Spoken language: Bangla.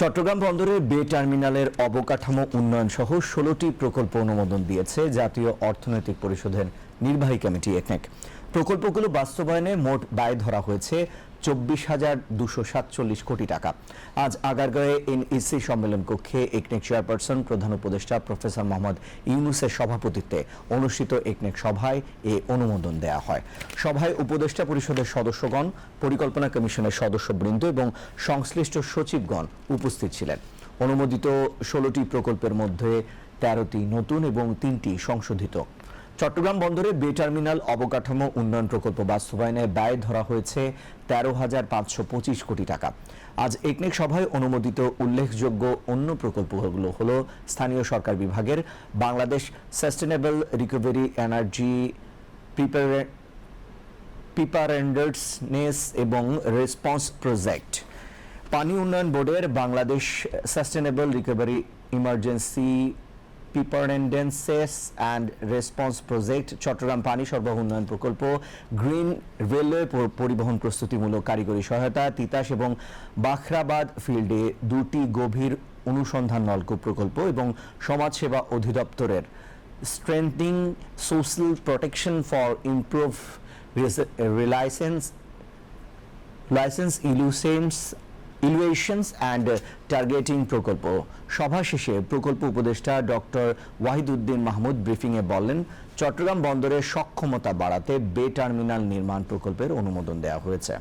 চট্টগ্রাম বন্দরের বে টার্মিনালের অবকাঠামো উন্নয়ন সহ ১৬টি প্রকল্প অনুমোদন দিয়েছে জাতীয় অর্থনৈতিক পরিষদের নির্বাহী কমিটি একনেক। প্রকল্পগুলো বাস্তবায়নে মোট ব্যয় ধরা হয়েছে ২৪,২৪৭ কোটি টাকা। আজ আগারগাঁওয়ে এনইসি সম্মেলন কক্ষে একনেক চেয়ারপারসন প্রধান উপদেষ্টা প্রফেসর মোহাম্মদ ইউনূসের সভাপতিত্বে অনুষ্ঠিত একনেক সভায় এ অনুমোদন দেয়া হয়। সভায় উপদেষ্টা পরিষদের সদস্যগণ, পরিকল্পনা কমিশনের সদস্যবৃন্দ এবং সংশ্লিষ্ট সচিবগণ উপস্থিত ছিলেন। অনুমোদিত ১৬টি প্রকল্পের মধ্যে ১৩টি নতুন এবং ৩টি সংশোধিত। চট্টগ্রাম বন্দরে বে টার্মিনাল অবকাঠামো উন্নয়ন প্রকল্প বাস্তবায়নে ব্যয় ধরা হয়েছে ১৩,৫২৫ কোটি টাকা। আজ একনেক সভায় অনুমোদিত উল্লেখযোগ্য অন্য প্রকল্পগুলো হল স্থানীয় সরকার বিভাগের Bangladesh sustainable recovery energy preparedness এবং রেসপন্স প্রজেক্ট, পানি উন্নয়ন বোর্ডের Bangladesh sustainable recovery emergency preparedness and response project, Chattogram পানি সরবরাহ উন্নয়ন প্রকল্প, গ্রিন রেলওয়ে পরিবহন প্রস্তুতিমূলক কারিগরি সহায়তা, তিতাস এবং বাখরাবাদ ফিল্ডে ২টি গভীর অনুসন্ধান নলকূপ প্রকল্প এবং সমাজসেবা অধিদপ্তরের strengthening social protection for improve licence evaluations and targeting প্রকল্প। সভা শেষে প্রকল্প উপদেষ্টা ডক্টর ওয়াহিদুদ্দিন মাহমুদ ব্রিফিংয়ে বলেন, চট্টগ্রাম বন্দরের সক্ষমতা বাড়াতে বে টার্মিনাল নির্মাণ প্রকল্পের অনুমোদন দেওয়া হয়েছে।